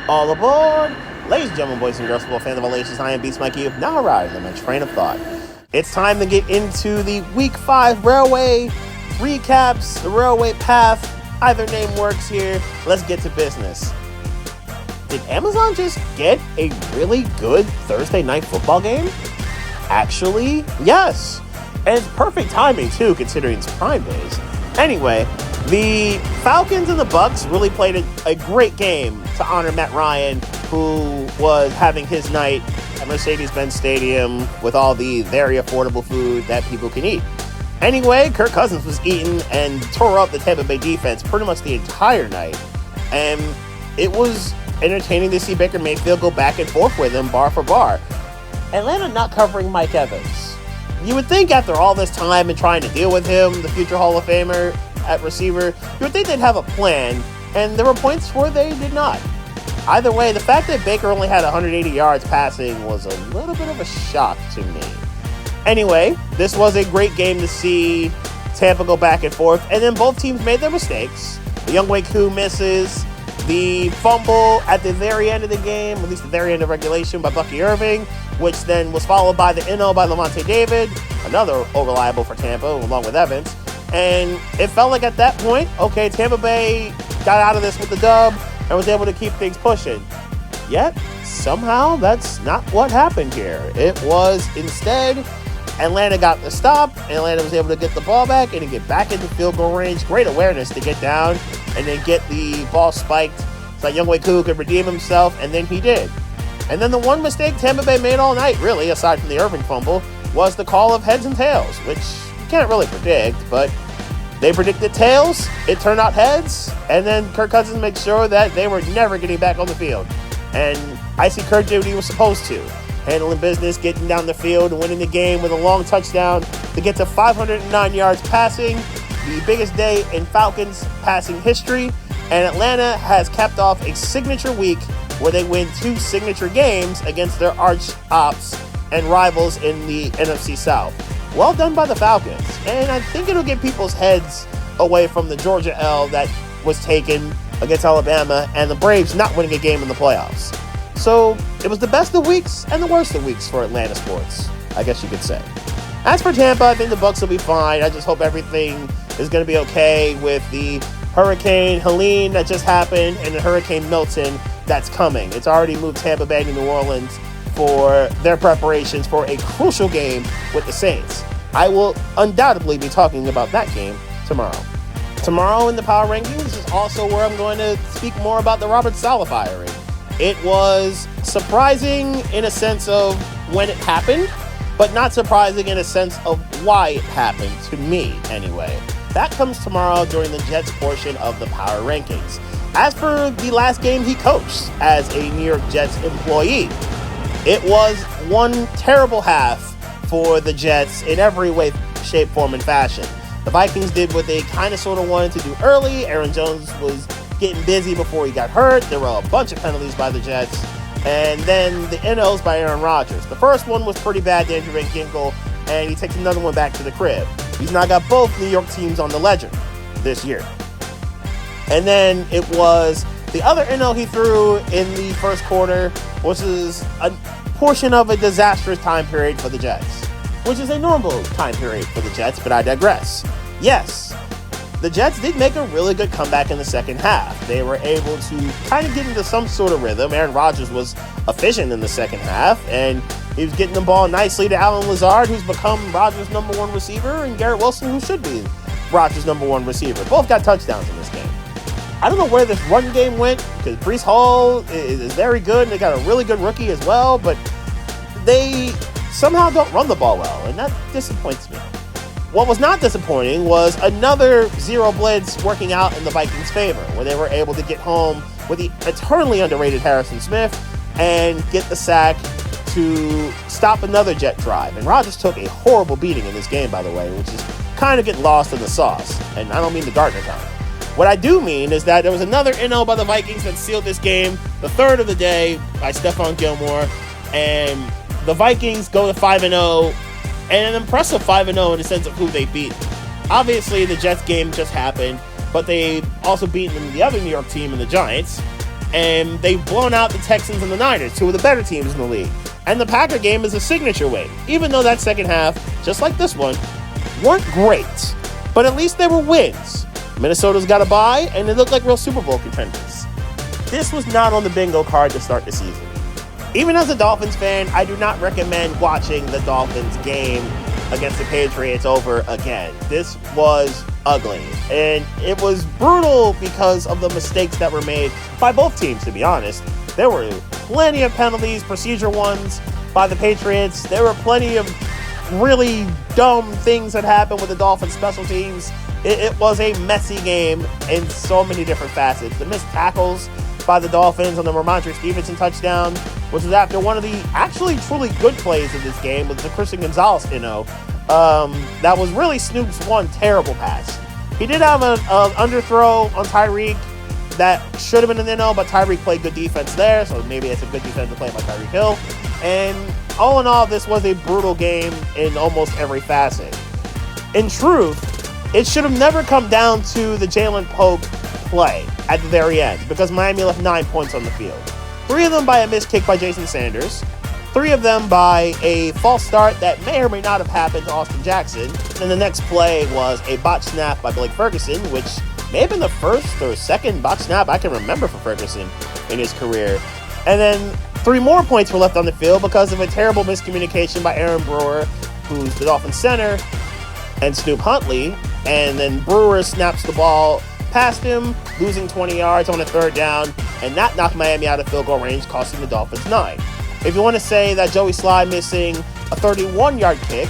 All aboard! Ladies and gentlemen, boys and girls, football fans of all ages, I am Beast Mikey. You've now arrived on my train of thought. It's time to get into the Week 5 Railway recaps, the Railway Path. Either name works here. Let's get to business. Did Amazon just get a really good Thursday night football game? Actually, yes. And it's perfect timing, too, considering it's Prime Days. Anyway, the Falcons and the Bucs really played a great game to honor Matt Ryan, who was having his night at Mercedes-Benz Stadium with all the very affordable food that people can eat. Anyway, Kirk Cousins was eating and tore up the Tampa Bay defense pretty much the entire night. And it was entertaining to see Baker Mayfield go back and forth with him bar for bar. Atlanta not covering Mike Evans. You would think after all this time and trying to deal with him, the future Hall of Famer at receiver, you would think they'd have a plan, and there were points where they did not. Either way, the fact that Baker only had 180 yards passing was a little bit of a shock to me. Anyway, this was a great game to see Tampa go back and forth, and then both teams made their mistakes. The Younghoe Koo misses, the fumble at the very end of the game, at least the very end of regulation, by Bucky Irving, which then was followed by the NO by Lavonte David, another reliable for Tampa, along with Evans. And it felt like at that point, okay, Tampa Bay got out of this with the dub and was able to keep things pushing. Yet, somehow, that's not what happened here. It was instead, Atlanta got the stop, Atlanta was able to get the ball back and to get back into field goal range. Great awareness to get down and then get the ball spiked so that Younghoe Koo could redeem himself, and then he did. And then the one mistake Tampa Bay made all night, really, aside from the Irving fumble, was the call of heads and tails, which you can't really predict, but they predicted tails, it turned out heads, and then Kirk Cousins made sure that they were never getting back on the field. And Icy Kirk did what he was supposed to, handling business, getting down the field, and winning the game with a long touchdown to get to 509 yards passing, the biggest day in Falcons passing history, and Atlanta has capped off a signature week where they win 2 signature games against their arch ops and rivals in the NFC South. Well done by the Falcons, and I think it'll get people's heads away from the Georgia L that was taken against Alabama and the Braves not winning a game in the playoffs. So it was the best of weeks and the worst of weeks for Atlanta sports, I guess you could say. As for Tampa, I think the Bucs will be fine. I just hope everything is going to be okay with the Hurricane Helene that just happened and the Hurricane Milton that's coming. It's already moved Tampa Bay to New Orleans for their preparations for a crucial game with the Saints. I will undoubtedly be talking about that game tomorrow. Tomorrow in the Power Rankings is also where I'm going to speak more about the Robert Saleh firing. It was surprising in a sense of when it happened, but not surprising in a sense of why it happened, to me anyway. That comes tomorrow during the Jets portion of the Power Rankings. As for the last game he coached as a New York Jets employee, it was one terrible half for the Jets in every way, shape, form, and fashion. The Vikings did what they kind of sort of wanted to do early. Aaron Jones was getting busy before he got hurt. There were a bunch of penalties by the Jets. And then the NOs by Aaron Rodgers. The first one was pretty bad to Andrew Van Ginkel, and he takes another one back to the crib. He's now got both New York teams on the ledger this year. And then it was the other NO he threw in the first quarter, which is a portion of a disastrous time period for the Jets, which is a normal time period for the Jets, but I digress. Yes, the Jets did make a really good comeback in the second half. They were able to kind of get into some sort of rhythm. Aaron Rodgers was efficient in the second half, and he was getting the ball nicely to Allen Lazard, who's become Rodgers' number 1 receiver, and Garrett Wilson, who should be Rodgers' number 1 receiver. Both got touchdowns in this game. I don't know where this run game went, because Breece Hall is very good, and they got a really good rookie as well, but they somehow don't run the ball well, and that disappoints me. What was not disappointing was another zero blitz working out in the Vikings' favor, where they were able to get home with the eternally underrated Harrison Smith and get the sack to stop another Jet drive. And Rodgers took a horrible beating in this game, by the way, which is kind of getting lost in the sauce. And I don't mean the Gardner kind. What I do mean is that there was another NO by the Vikings that sealed this game, the third of the day by Stephon Gilmore, and the Vikings go to 5-0, and an impressive 5-0 in the sense of who they beat. Obviously, the Jets game just happened, but they also beaten the other New York team in the Giants. and they've blown out the Texans and the Niners, two of the better teams in the league. And the Packer game is a signature win, even though that second half, just like this one, weren't great. But at least they were wins. Minnesota's got a bye, and they look like real Super Bowl contenders. This was not on the bingo card to start the season. Even as a Dolphins fan, I do not recommend watching the Dolphins game against the Patriots over again. This was ugly, and it was brutal because of the mistakes that were made by both teams, to be honest. There were plenty of penalties, procedure ones by the Patriots. There were plenty of really dumb things that happened with the Dolphins special teams. It was a messy game in so many different facets. The missed tackles by the Dolphins on the Ramondre Stevenson touchdown, which was after one of the actually truly good plays of this game, with the Christian Gonzalez, that was really Snoop's one terrible pass. He did have an underthrow on Tyreek that should have been an but Tyreek played good defense there, so maybe it's a good defensive play by Tyreek Hill. And all in all, this was a brutal game in almost every facet. In truth, it should have never come down to the Jalen Pope play at the very end, because Miami left 9 points on the field. 3 of them by a missed kick by Jason Sanders, 3 of them by a false start that may or may not have happened to Austin Jackson, and the next play was a botched snap by Blake Ferguson, which may have been the first or second botched snap I can remember for Ferguson in his career. And then 3 more points were left on the field because of a terrible miscommunication by Aaron Brewer, who's the Dolphins center, and Snoop Huntley, and then Brewer snaps the ball past him, losing 20 yards on a third down, and that knocked Miami out of field goal range, costing the Dolphins 9. If you want to say that Joey Sly missing a 31-yard kick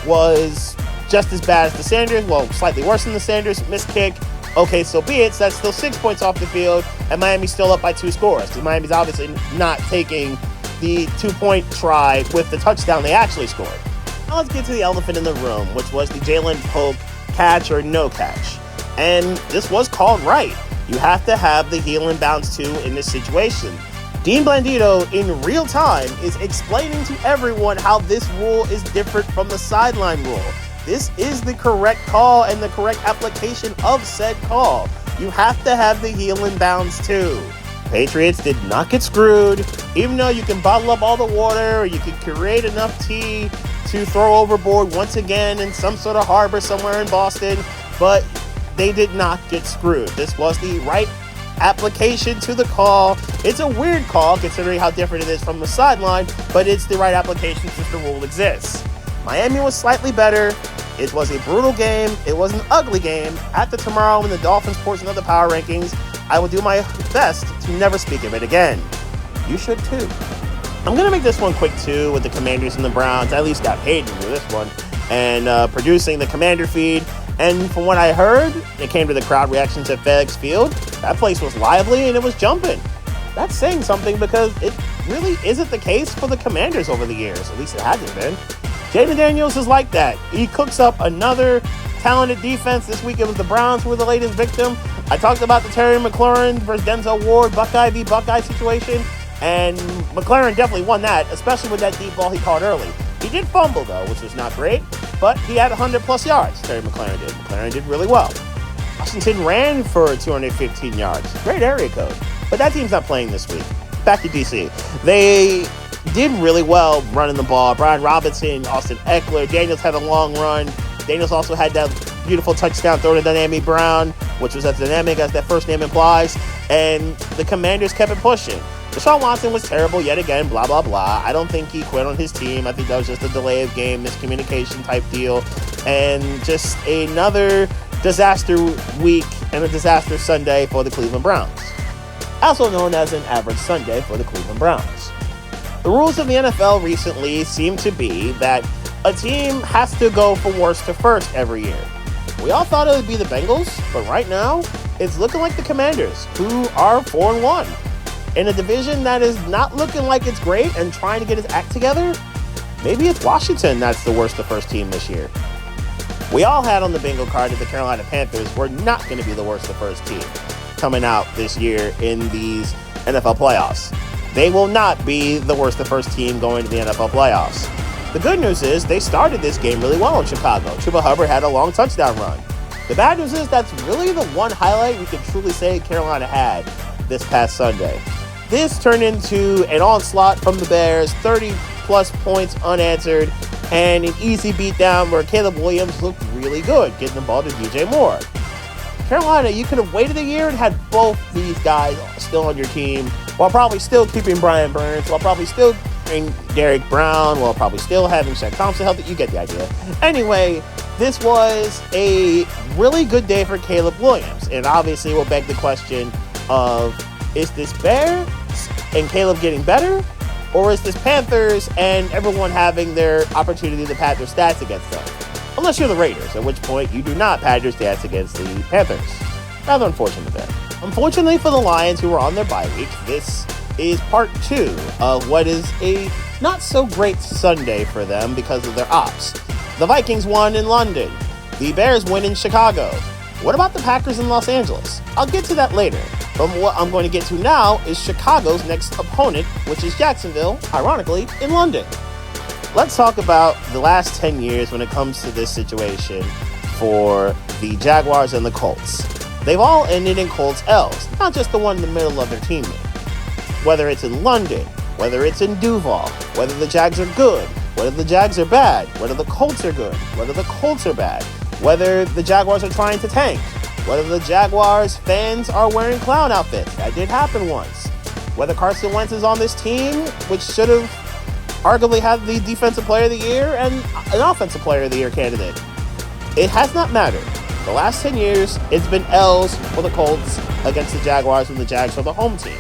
was just as bad as the Sanders, well, slightly worse than the Sanders missed kick, okay, so be it. So that's still 6 points off the field, and Miami's still up by 2 scores. So Miami's obviously not taking the 2-point try with the touchdown they actually scored. Now let's get to the elephant in the room, which was the Jalen Pope catch or no catch. And this was called right. You have to have the heel and bounce too in this situation. Dean Blandito, in real time, is explaining to everyone how this rule is different from the sideline rule. This is the correct call and the correct application of said call. You have to have the heel and bounce too. Patriots did not get screwed, even though you can bottle up all the water or you can create enough tea to throw overboard once again in some sort of harbor somewhere in Boston, but they did not get screwed. This was the right application to the call. It's a weird call considering how different it is from the sideline, but it's the right application since the rule exists. Miami was slightly better. It was a brutal game. It was an ugly game. After tomorrow, when the Dolphins portion of the power rankings, I will do my best to never speak of it again. You should too. I'm going to make this one quick too with the Commanders and the Browns. I at least got paid to do this one. And producing the Commander feed. And from what I heard, it came to the crowd reactions at FedEx Field. That place was lively and it was jumping. That's saying something because it really isn't the case for the Commanders over the years. At least it hasn't been. Jaden Daniels is like that. He cooks up another talented defense. This week it was the Browns who were the latest victim. I talked about the Terry McLaurin versus Denzel Ward Buckeye v. Buckeye situation. And McLaurin definitely won that, especially with that deep ball he caught early. He did fumble, though, which was not great, but he had 100-plus yards, Terry McLaurin did. McLaurin did really well. Washington ran for 215 yards. Great area code. But that team's not playing this week. Back to D.C. They did really well running the ball. Brian Robinson, Austin Eckler, Daniels had a long run. Daniels also had that beautiful touchdown throw to Dynamic Brown, which was as dynamic as that first name implies. And the Commanders kept it pushing. Deshaun Watson was terrible yet again, blah, blah, blah. I don't think he quit on his team. I think that was just a delay of game, miscommunication type deal. And just another disaster week and a disaster Sunday for the Cleveland Browns. Also known as an average Sunday for the Cleveland Browns. The rules of the NFL recently seem to be that a team has to go from worst to first every year. We all thought it would be the Bengals, but right now, it's looking like the Commanders, who are 4-1. In a division that is not looking like it's great and trying to get its act together, maybe it's Washington that's the worst to first team this year. We all had on the bingo card that the Carolina Panthers were not going to be the worst to first team coming out this year in these NFL playoffs. They will not be the worst to first team going to the NFL playoffs. The good news is they started this game really well in Chicago. Chuba Hubbard had a long touchdown run. The bad news is that's really the one highlight we can truly say Carolina had this past Sunday. This turned into an onslaught from the Bears, 30-plus points unanswered, and an easy beatdown where Caleb Williams looked really good, getting the ball to DJ Moore. Carolina, you could have waited a year and had both these guys still on your team, while probably still keeping Brian Burns, while probably still keeping Derek Brown, while probably still having Shaq Thompson healthy. You get the idea. Anyway, this was a really good day for Caleb Williams, and obviously will beg the question of, is this Bears and Caleb getting better, or is this Panthers and everyone having their opportunity to pad their stats against them? Unless you're the Raiders, at which point you do not pad your stats against the Panthers. Rather unfortunate there. Unfortunately for the Lions, who were on their bye week, this is part 2 of what is a not so great Sunday for them because of their ops. The Vikings won in London. The Bears win in Chicago. What about the Packers in Los Angeles? I'll get to that later. But what I'm going to get to now is Chicago's next opponent, which is Jacksonville, ironically, in London. Let's talk about the last 10 years when it comes to this situation for the Jaguars and the Colts. They've all ended in Colts L's, not just the one in the middle of their teammate. Whether it's in London, whether it's in Duval, whether the Jags are good, whether the Jags are bad, whether the Colts are good, whether the Colts are bad, whether the Jaguars are trying to tank, whether the Jaguars fans are wearing clown outfits. That did happen once. Whether Carson Wentz is on this team, which should have arguably had the Defensive Player of the Year and an Offensive Player of the Year candidate. It has not mattered. The last 10 years, it's been L's for the Colts against the Jaguars when the Jags were the home team.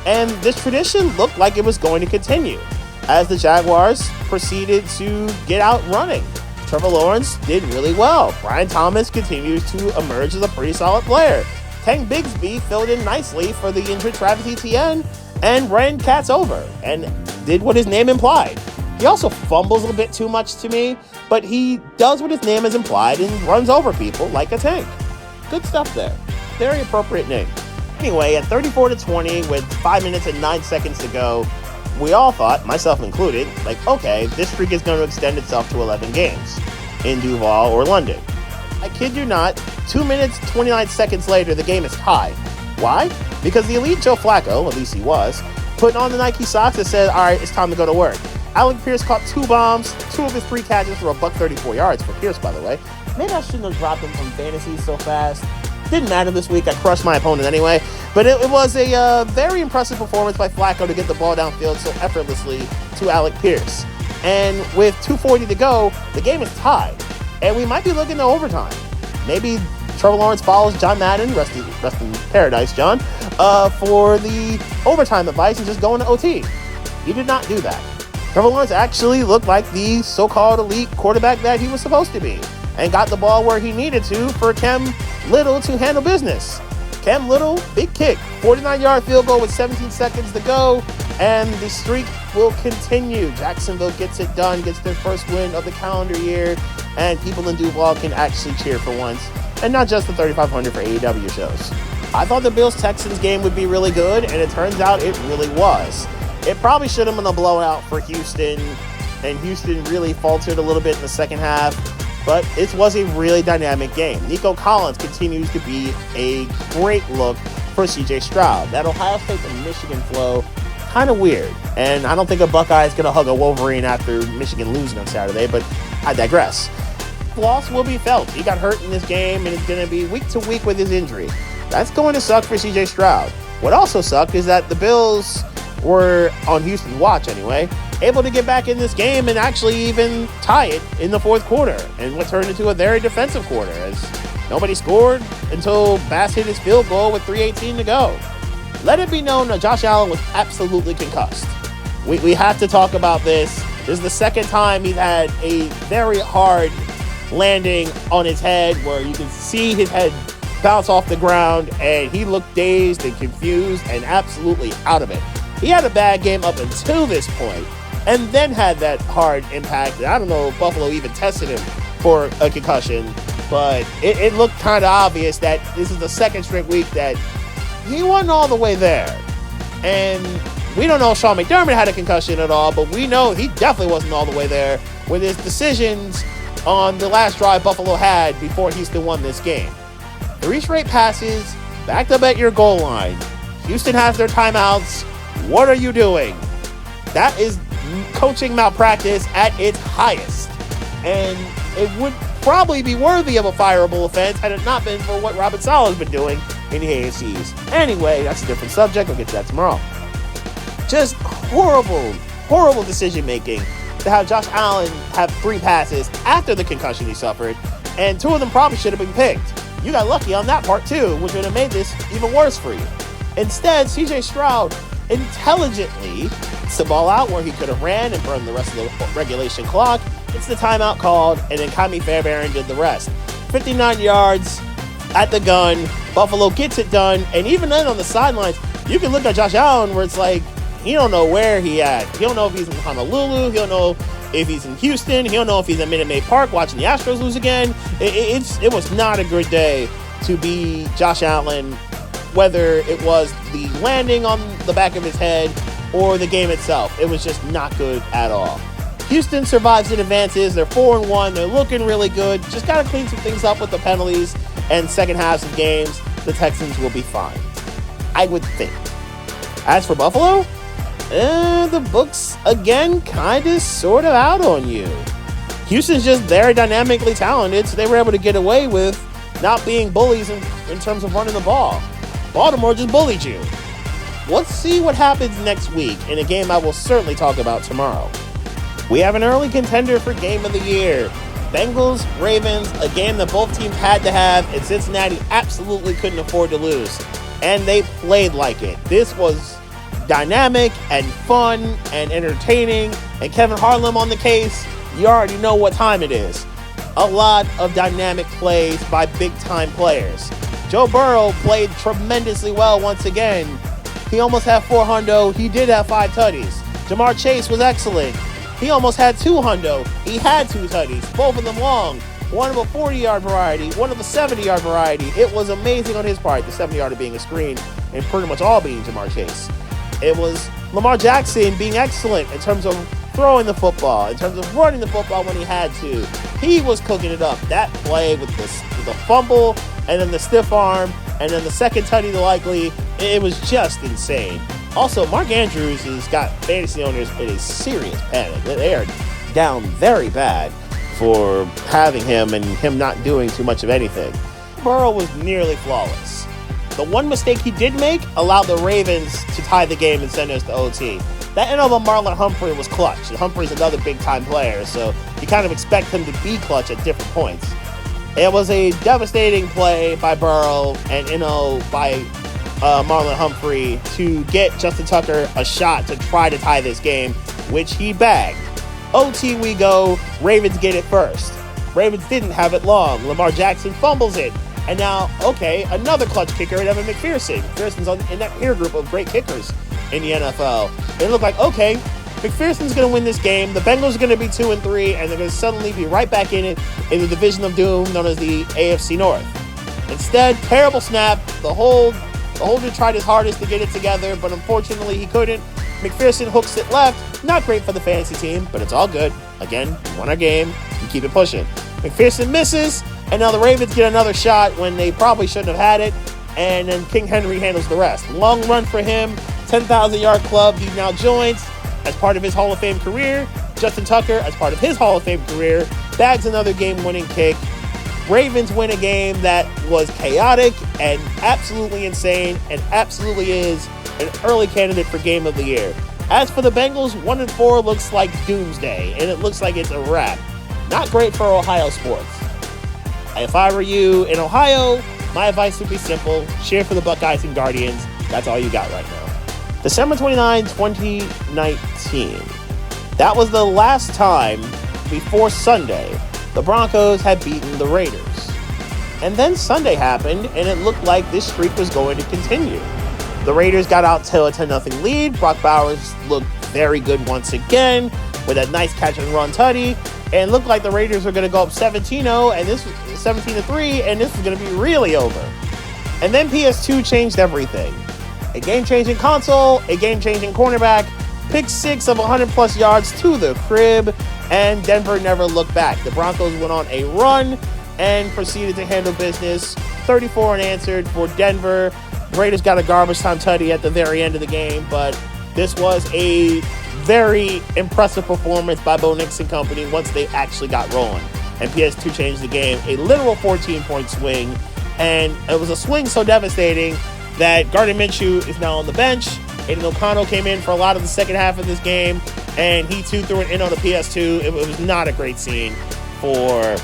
And this tradition looked like it was going to continue as the Jaguars proceeded to get out running. Trevor Lawrence did really well. Brian Thomas continues to emerge as a pretty solid player. Tank Bigsby filled in nicely for the injured Travis Etienne and ran cats over and did what his name implied. He also fumbles a bit too much to me, but he does what his name is implied and runs over people like a tank. Good stuff there. Very appropriate name. Anyway, at 34-20 with 5 minutes and 9 seconds to go, we all thought, myself included, like, okay, this streak is going to extend itself to 11 games in Duval or London. I kid you not, 2 minutes, 29 seconds later, the game is tied. Why? Because the elite Joe Flacco, at least he was, putting on the Nike socks and said, all right, it's time to go to work. Alec Pierce caught 2 bombs, 2 of his 3 catches for $134 yards for Pierce, by the way. Maybe I shouldn't have dropped him from fantasy so fast. Didn't matter this week. I crushed my opponent anyway. But it was a very impressive performance by Flacco to get the ball downfield so effortlessly to Alec Pierce. And with 2:40 to go, the game is tied. And we might be looking to overtime. Maybe Trevor Lawrence follows John Madden, rest in paradise, John, for the overtime advice and just going to OT. He did not do that. Trevor Lawrence actually looked like the so-called elite quarterback that he was supposed to be and got the ball where he needed to for Cam Little to handle business. Cam Little, big kick, 49-yard field goal with 17 seconds to go, and the streak will continue. Jacksonville gets it done, gets their first win of the calendar year, and people in Duval can actually cheer for once, and not just the 3,500 for AEW shows. I thought the Bills-Texans game would be really good, and it turns out it really was. It probably should have been a blowout for Houston, and Houston really faltered a little bit in the second half, but it was a really dynamic game. Nico Collins continues to be a great look for C.J. Stroud. That Ohio State and Michigan flow, kind of weird. And I don't think a Buckeye is going to hug a Wolverine after Michigan losing on Saturday, but I digress. Loss will be felt. He got hurt in this game, and it's going to be week to week with his injury. That's going to suck for C.J. Stroud. What also sucked is that the Bills were, on Houston's watch anyway, able to get back in this game and actually even tie it in the fourth quarter, and what turned into a very defensive quarter as nobody scored until Bass hit his field goal with 3:18 to go. Let it be known that Josh Allen was absolutely concussed. We have to talk about this. This is the second time he's had a very hard landing on his head where you can see his head bounce off the ground, and he looked dazed and confused and absolutely out of it. He had a bad game up until this point, and then had that hard impact. And I don't know if Buffalo even tested him for a concussion, but it looked kind of obvious that this is the second straight week that he wasn't all the way there. And we don't know if Sean McDermott had a concussion at all, but we know he definitely wasn't all the way there with his decisions on the last drive Buffalo had before Houston won this game. 3 straight passes, backed up at your goal line. Houston has their timeouts. What are you doing? That is coaching malpractice at its highest. And it would probably be worthy of a fireable offense had it not been for what Robert Saleh has been doing in the AFCs. Anyway, that's a different subject. I'll get to that tomorrow. Just horrible decision-making to have Josh Allen have 3 passes after the concussion he suffered, and 2 of them probably should have been picked. You got lucky on that part too, which would have made this even worse for you. Instead, CJ Stroud intelligently gets the ball out where he could have ran and burned the rest of the regulation clock. It's the timeout called, and then Kami Fairbairn did the rest. 59 yards at the gun. Buffalo gets it done, and even then on the sidelines, you can look at Josh Allen where it's like, he don't know where he at. He don't know if he's in Honolulu. He don't know if he's in Houston. He don't know if he's at Minute Maid Park watching the Astros lose again. It was not a good day to be Josh Allen, whether it was the landing on the back of his head or the game itself. It was just not good at all. Houston survives and advances. They're 4-1. They're looking really good. Just got to clean some things up with the penalties and second halves of games. The Texans will be fine, I would think. As for Buffalo, the Bucs, again, kind of sort of out on you. Houston's just very dynamically talented, so they were able to get away with not being bullies in terms of running the ball. Baltimore just bullied you. Let's see what happens next week in a game I will certainly talk about tomorrow. We have an early contender for Game of the Year. Bengals, Ravens, a game that both teams had to have, and Cincinnati absolutely couldn't afford to lose. And they played like it. This was dynamic and fun and entertaining, and Kevin Harlan on the case, you already know what time it is. A lot of dynamic plays by big-time players. Joe Burrow played tremendously well once again. He almost had 4 hundo. He did have 5 tutties. Jamar Chase was excellent. He almost had 2 hundo. He had 2 tutties, both of them long. One of a 40-yard variety, one of a 70-yard variety. It was amazing on his part, the 70-yarder being a screen and pretty much all being Jamar Chase. It was Lamar Jackson being excellent in terms of throwing the football, in terms of running the football when he had to. He was cooking it up. That play with the fumble and then the stiff arm and then the second tutty to likely, it was just insane. Also, Mark Andrews has got fantasy owners in a serious panic. They are down very bad for having him and him not doing too much of anything. Burrow was nearly flawless. The one mistake he did make allowed the Ravens to tie the game and send us to OT. That end of Marlon Humphrey was clutch, and Humphrey's another big-time player, so you kind of expect him to be clutch at different points. It was a devastating play by Burrow and, by Marlon Humphrey to get Justin Tucker a shot to try to tie this game, which he bagged. OT we go, Ravens get it first. Ravens didn't have it long. Lamar Jackson fumbles it. And now, another clutch kicker, Evan McPherson. McPherson's in that peer group of great kickers in the NFL. It looked like, McPherson's going to win this game. The Bengals are going to be 2-3, and they're going to suddenly be right back in it in the division of doom known as the AFC North. Instead, terrible snap. The holder tried his hardest to get it together, but unfortunately he couldn't. McPherson hooks it left. Not great for the fantasy team, but it's all good. Again, we won our game. We keep it pushing. McPherson misses, and now the Ravens get another shot when they probably shouldn't have had it, and then King Henry handles the rest. Long run for him, 10,000-yard club he now joins as part of his Hall of Fame career. Justin Tucker, as part of his Hall of Fame career, bags another game-winning kick. Ravens win a game that was chaotic and absolutely insane and absolutely is an early candidate for Game of the Year. As for the Bengals, 1-4 looks like doomsday, and it looks like it's a wrap. Not great for Ohio sports. If I were you in Ohio, my advice would be simple. Cheer for the Buckeyes and Guardians. That's all you got right now. December 29, 2019. That was the last time before Sunday the Broncos had beaten the Raiders. And then Sunday happened, and it looked like this streak was going to continue. The Raiders got out to a 10-0 lead. Brock Bowers looked very good once again with a nice catch and run tutty. And it looked like the Raiders were going to go up 17-0, and this was 17-3, and this was going to be really over. And then PS2 changed everything. A game-changing console, a game-changing cornerback, pick 6 of 100-plus yards to the crib, and Denver never looked back. The Broncos went on a run and proceeded to handle business. 34 unanswered for Denver. Raiders got a garbage time tutty at the very end of the game, but this was a very impressive performance by Bo Nix and company once they actually got rolling. And PS2 changed the game, a literal 14-point swing. And it was a swing so devastating that Gardner Minshew is now on the bench. Aiden O'Connell came in for a lot of the second half of this game, and he too threw it in on the PS2. It was not a great scene for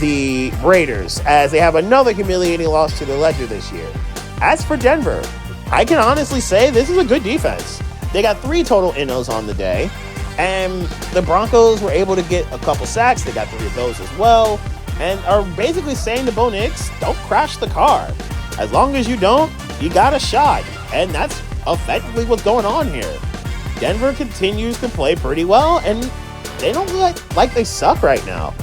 the Raiders, as they have another humiliating loss to the ledger this year. As for Denver, I can honestly say this is a good defense. They got 3 total NOs on the day, and the Broncos were able to get a couple sacks. They got 3 of those as well, and are basically saying to Bo Nix, don't crash the car. As long as you don't, you got a shot. And that's effectively what's going on here. Denver continues to play pretty well, and they don't look like they suck right now.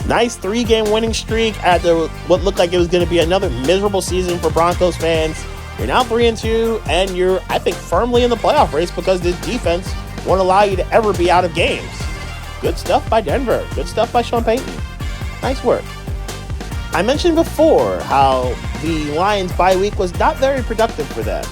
Nice 3-game winning streak after what looked like it was going to be another miserable season for Broncos fans. You're now 3-2, and you're, I think, firmly in the playoff race because this defense won't allow you to ever be out of games. Good stuff by Denver. Good stuff by Sean Payton. Nice work. I mentioned before how the Lions bye week was not very productive for them,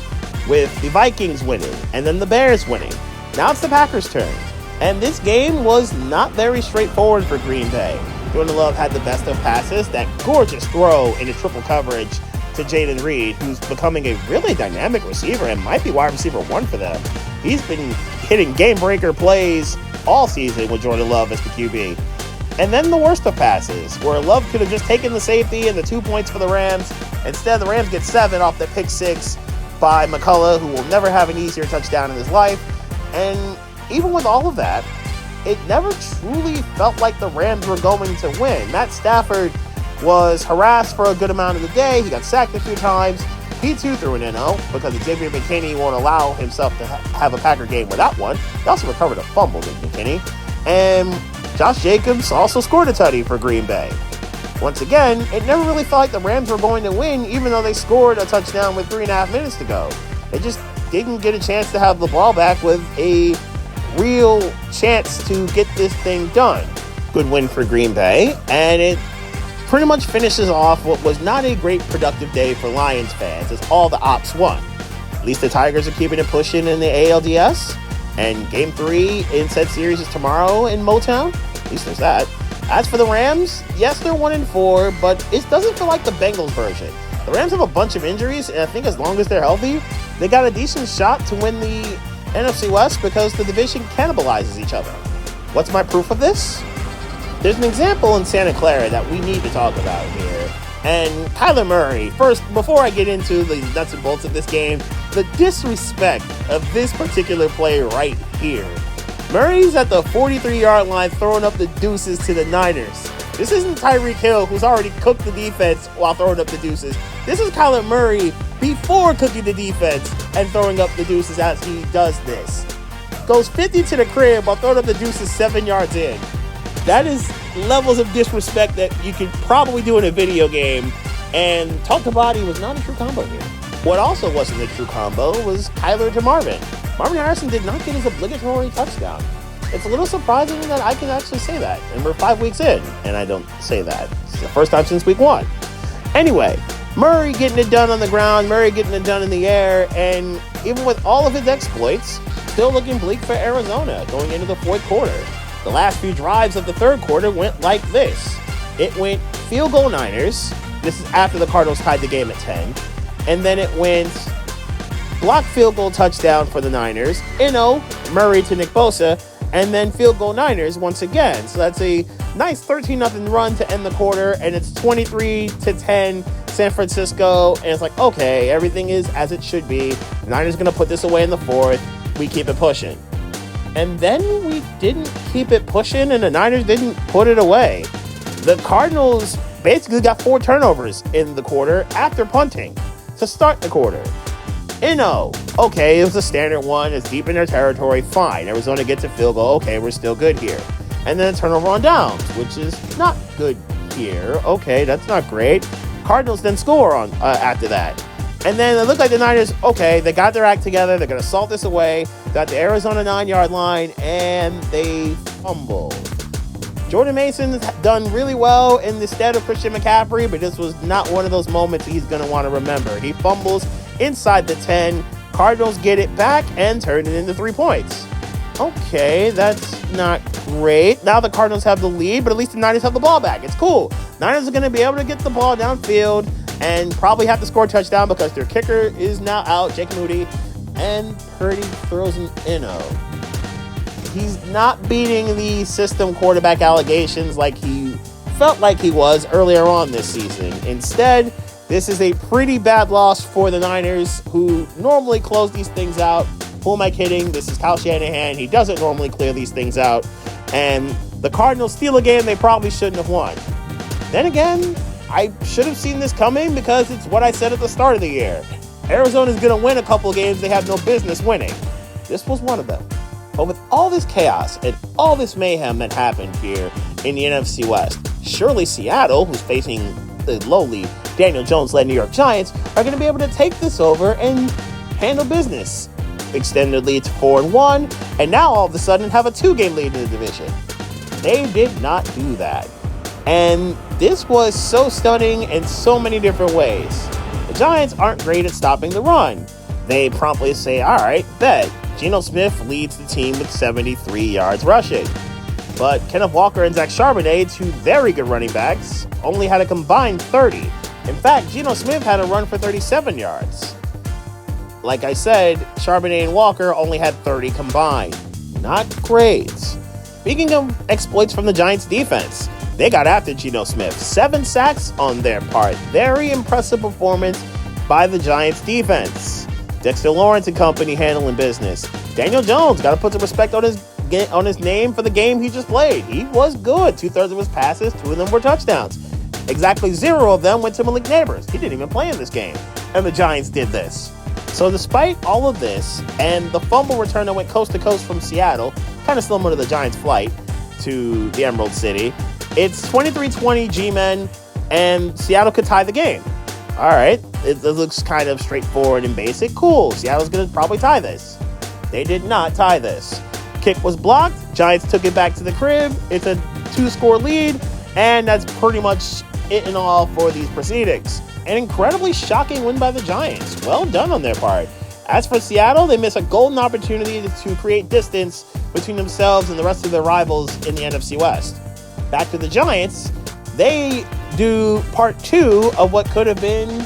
with the Vikings winning and then the Bears winning. Now it's the Packers' turn, and this game was not very straightforward for Green Bay. Jordan Love had the best of passes, that gorgeous throw into triple coverage to Jaden Reed, who's becoming a really dynamic receiver and might be wide receiver 1 for them. He's been hitting game-breaker plays all season with Jordan Love as the QB. And then the worst of passes, where Love could have just taken the safety and the 2 points for the Rams. Instead, the Rams get 7 off the pick 6 by McCullough, who will never have an easier touchdown in his life. And even with all of that, it never truly felt like the Rams were going to win. Matt Stafford was harassed for a good amount of the day. He got sacked a few times. He too threw an NO because Xavier McKinney won't allow himself to have a Packer game without one. He also recovered a fumble with McKinney. And Josh Jacobs also scored a tutty for Green Bay. Once again, it never really felt like the Rams were going to win, even though they scored a touchdown with 3.5 minutes to go. They just didn't get a chance to have the ball back with a real chance to get this thing done. Good win for Green Bay, and it pretty much finishes off what was not a great productive day for Lions fans, as all the ops won. At least the Tigers are keeping it pushing in the ALDS, and Game 3 in said series is tomorrow in Motown. At least there's that. As for the Rams, yes, they're 1-4, but it doesn't feel like the Bengals version. The Rams have a bunch of injuries, and I think as long as they're healthy, they got a decent shot to win the NFC West because the division cannibalizes each other. What's my proof of this? There's an example in Santa Clara that we need to talk about here. And Kyler Murray, first, before I get into the nuts and bolts of this game, the disrespect of this particular play right here. Murray's at the 43-yard line throwing up the deuces to the Niners. This isn't Tyreek Hill, who's already cooked the defense while throwing up the deuces. This is Kyler Murray before cooking the defense and throwing up the deuces as he does this. Goes 50 to the crib while throwing up the deuces 7 yards in. That is levels of disrespect that you could probably do in a video game, and Talk to Body was not a true combo here. What also wasn't a true combo was Kyler to Marvin. Marvin Harrison did not get his obligatory touchdown. It's a little surprising that I can actually say that, and we're 5 weeks in, and I don't say that. It's the first time since week 1. Anyway, Murray getting it done on the ground, Murray getting it done in the air, and even with all of his exploits, still looking bleak for Arizona going into the fourth quarter. The last few drives of the third quarter went like this. It went field goal Niners. This is after the Cardinals tied the game at 10. And then it went blocked field goal touchdown for the Niners. Murray to Nick Bosa. And then field goal Niners once again. So that's a nice 13-0 run to end the quarter. And it's 23-10 San Francisco. And it's like, okay, everything is as it should be. The Niners going to put this away in the fourth. We keep it pushing. And then we didn't keep it pushing, and the Niners didn't put it away. The Cardinals basically got 4 turnovers in the quarter after punting to start the quarter. Okay, it was a standard one. It's deep in their territory. Fine. Arizona gets a field goal. Okay, we're still good here. And then a turnover on downs, which is not good here. Okay, that's not great. Cardinals then score on after that. And then it looked like the Niners, okay, they got their act together. They're going to salt this away. Got the Arizona 9-yard line, and they fumble. Jordan Mason's done really well in the stead of Christian McCaffrey, but this was not one of those moments he's going to want to remember. He fumbles. inside the 10. Cardinals get it back and turn it into 3 points. Okay, that's not great. Now the Cardinals have the lead, but at least the Niners have the ball back. It's cool. Niners are going to be able to get the ball downfield and probably have to score a touchdown because their kicker is now out, Jake Moody, and Purdy throws an inno. He's not beating the system quarterback allegations like he felt like he was earlier on this season. Instead, this is a pretty bad loss for the Niners, who normally close these things out. Who am I kidding? This is Kyle Shanahan. He doesn't normally clear these things out. And the Cardinals steal a game they probably shouldn't have won. Then again, I should have seen this coming because it's what I said at the start of the year. Arizona's going to win a couple of games they have no business winning. This was one of them. But with all this chaos and all this mayhem that happened here in the NFC West, surely Seattle, who's facing the lowly Daniel Jones-led New York Giants, are going to be able to take this over and handle business. Extended lead to 4-1, and now all of a sudden have a 2-game lead in the division. They did not do that. And this was so stunning in so many different ways. The Giants aren't great at stopping the run. They promptly say, all right, bet. Geno Smith leads the team with 73 yards rushing. But Kenneth Walker and Zach Charbonnet, two very good running backs, only had a combined 30. In fact, Geno Smith had a run for 37 yards. Like I said, Charbonnet and Walker only had 30 combined. Not great. Speaking of exploits from the Giants defense, they got after Geno Smith. 7 sacks on their part. Very impressive performance by the Giants defense. Dexter Lawrence and company handling business. Daniel Jones, got to put some respect on his name for the game he just played. He was good. 2/3 of his passes, 2 of them were touchdowns. Exactly 0 of them went to Malik Neighbors. He didn't even play in this game. And the Giants did this. So despite all of this and the fumble return that went coast to coast from Seattle, kind of similar to the Giants' flight to the Emerald City, it's 23-20 G-Men, and Seattle could tie the game. All right, it looks kind of straightforward and basic. Cool, Seattle's going to probably tie this. They did not tie this. Kick was blocked. Giants took it back to the crib. It's a 2-score lead, and that's pretty much it and all for these proceedings. An incredibly shocking win by the Giants. Well done on their part. As for Seattle, they miss a golden opportunity to create distance between themselves and the rest of their rivals in the NFC West. Back to the Giants, they do part 2 of what could have been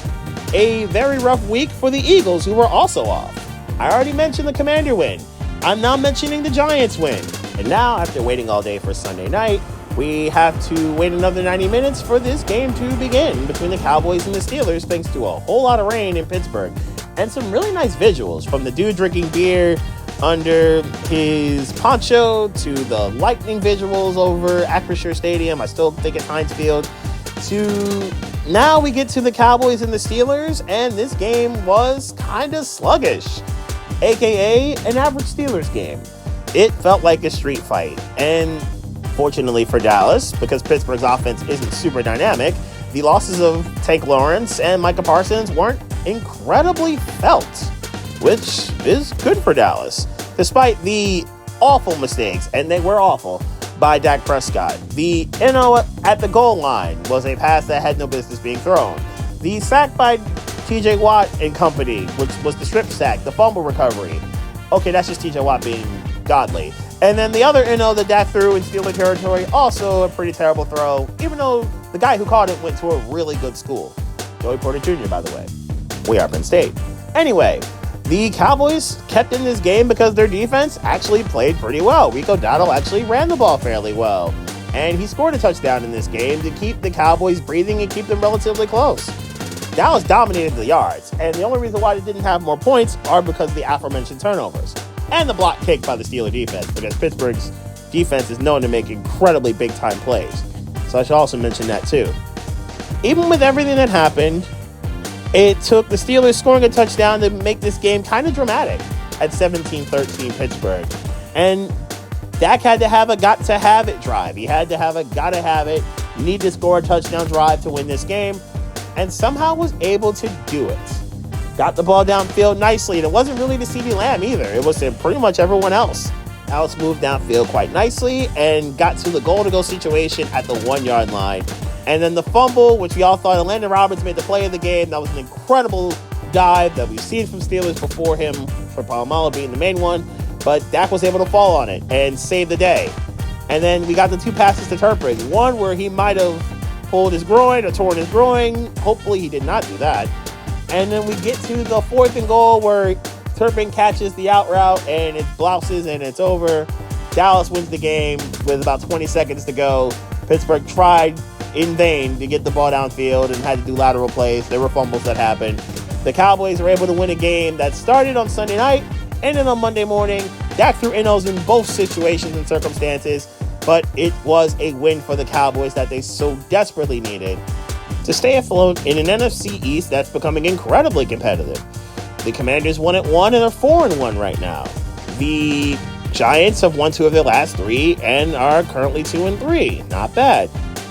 a very rough week for the Eagles, who were also off. I already mentioned the Commander win. I'm now mentioning the Giants win. And now, after waiting all day for Sunday night, we have to wait another 90 minutes for this game to begin between the Cowboys and the Steelers, thanks to a whole lot of rain in Pittsburgh and some really nice visuals, from the dude drinking beer under his poncho to the lightning visuals over Acrisure Stadium, I still think it's Heinz Field, to now we get to the Cowboys and the Steelers, and this game was kind of sluggish, aka an average Steelers game. It felt like a street fight, and fortunately for Dallas, because Pittsburgh's offense isn't super dynamic, the losses of Tank Lawrence and Micah Parsons weren't incredibly felt, which is good for Dallas. Despite the awful mistakes, and they were awful, by Dak Prescott. The NO at the goal line was a pass that had no business being thrown. The sack by TJ Watt and company, which was the strip sack, the fumble recovery. Okay, that's just TJ Watt being godly. And then the other NO that Dak threw in Steeler territory, also a pretty terrible throw, even though the guy who caught it went to a really good school. Joey Porter Jr., by the way. We are Penn State. Anyway, the Cowboys kept in this game because their defense actually played pretty well. Rico Dowdle actually ran the ball fairly well. And he scored a touchdown in this game to keep the Cowboys breathing and keep them relatively close. Dallas dominated the yards, and the only reason why they didn't have more points are because of the aforementioned turnovers. And the block kick by the Steeler defense, because Pittsburgh's defense is known to make incredibly big-time plays. So I should also mention that too. Even with everything that happened, it took the Steelers scoring a touchdown to make this game kind of dramatic at 17-13 Pittsburgh. And Dak had to have a got-to-have-it drive. He had to have a gotta-have-it, need to score a touchdown drive to win this game, and somehow was able to do it. Got the ball downfield nicely, and it wasn't really to CeeDee Lamb either. It was to pretty much everyone else. Dallas moved downfield quite nicely and got to the goal-to-go situation at the 1-yard line. And then the fumble, which we all thought Landon Roberts made the play of the game. That was an incredible dive that we've seen from Steelers before him, for Palomalo being the main one, but Dak was able to fall on it and save the day. And then we got the 2 passes to Turpin, one where he might have pulled his groin or torn his groin. Hopefully he did not do that. And then we get to the 4th and goal where Turpin catches the out route and it blouses and it's over. Dallas wins the game with about 20 seconds to go. Pittsburgh tried in vain to get the ball downfield and had to do lateral plays. There were fumbles that happened. The Cowboys were able to win a game that started on Sunday night, ended on Monday morning. Dak threw in-ohs in both situations and circumstances, but it was a win for the Cowboys that they so desperately needed to stay afloat in an NFC East that's becoming incredibly competitive. The Commanders 1-1 and are 4-1 right now. The Giants have won 2 of their last 3 and are currently 2-3. Not bad,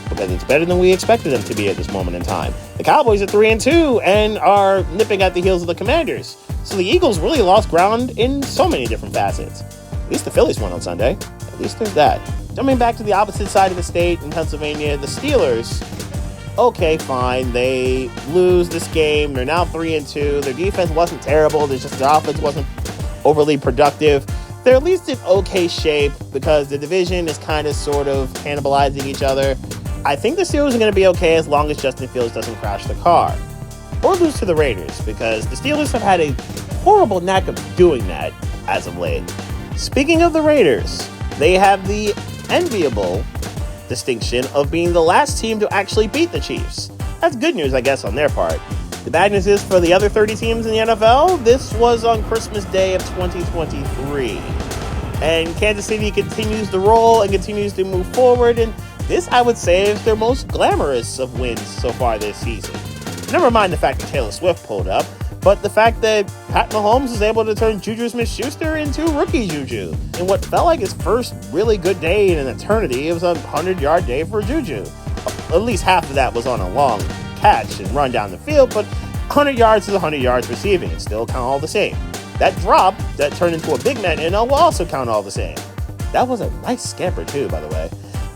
because it's better than we expected them to be at this moment in time. The Cowboys are 3-2 and are nipping at the heels of the Commanders. So the Eagles really lost ground in so many different facets. At least the Phillies won on Sunday. At least there's that. Jumping back to the opposite side of the state in Pennsylvania, the Steelers, okay, fine. They lose this game. They're now 3-2. Their defense wasn't terrible. Their offense wasn't overly productive. They're at least in okay shape because the division is kind of sort of cannibalizing each other. I think the Steelers are going to be okay as long as Justin Fields doesn't crash the car or lose to the Raiders, because the Steelers have had a horrible knack of doing that as of late. Speaking of the Raiders, they have the enviable distinction of being the last team to actually beat the Chiefs. That's good news, I guess, on their part. The bad news is for the other 30 teams in the NFL, this was on Christmas Day of 2023. And Kansas City continues to roll and continues to move forward, and this, I would say, is their most glamorous of wins so far this season. Never mind the fact that Taylor Swift pulled up, but the fact that Pat Mahomes was able to turn Juju Smith-Schuster into rookie Juju in what felt like his first really good day in an eternity. It was a 100-yard day for Juju. At least half of that was on a long catch and run down the field, but 100 yards is 100 yards receiving. It still count all the same. That drop that turned into a big man NO will also count all the same. That was a nice scamper too, by the way.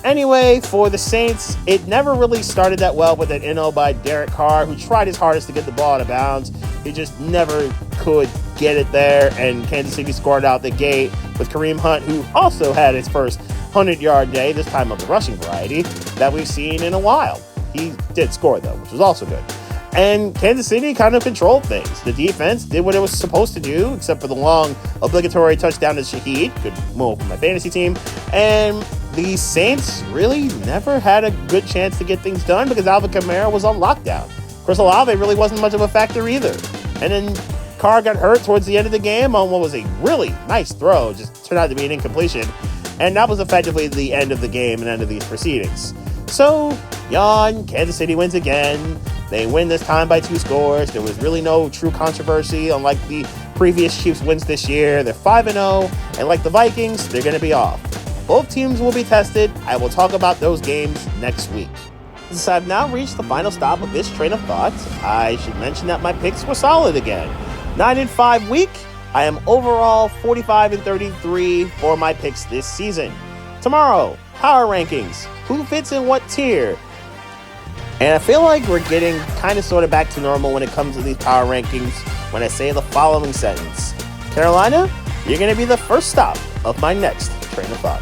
Anyway, for the Saints, it never really started that well with that NO by Derek Carr, who tried his hardest to get the ball out of bounds. He just never could get it there, and Kansas City scored out the gate with Kareem Hunt, who also had his first 100-yard day, this time of the rushing variety, that we've seen in a while. He did score, though, which was also good. And Kansas City kind of controlled things. The defense did what it was supposed to do, except for the long obligatory touchdown to Shaheed. Good move for my fantasy team. And the Saints really never had a good chance to get things done because Alvin Kamara was on lockdown. Chris Olave really wasn't much of a factor either. And then Carr got hurt towards the end of the game on what was a really nice throw, just turned out to be an incompletion. And that was effectively the end of the game and end of these proceedings. So, yawn, Kansas City wins again. They win this time by 2 scores. There was really no true controversy, unlike the previous Chiefs wins this year. They're 5-0, and like the Vikings, they're going to be off. Both teams will be tested. I will talk about those games next week. Since I've now reached the final stop of this train of thought, I should mention that my picks were solid again. 9-5 week. I am overall 45-33 for my picks this season. Tomorrow, power rankings. Who fits in what tier? And I feel like we're getting kind of sort of back to normal when it comes to these power rankings when I say the following sentence. Carolina, you're going to be the first stop of my next train of thought.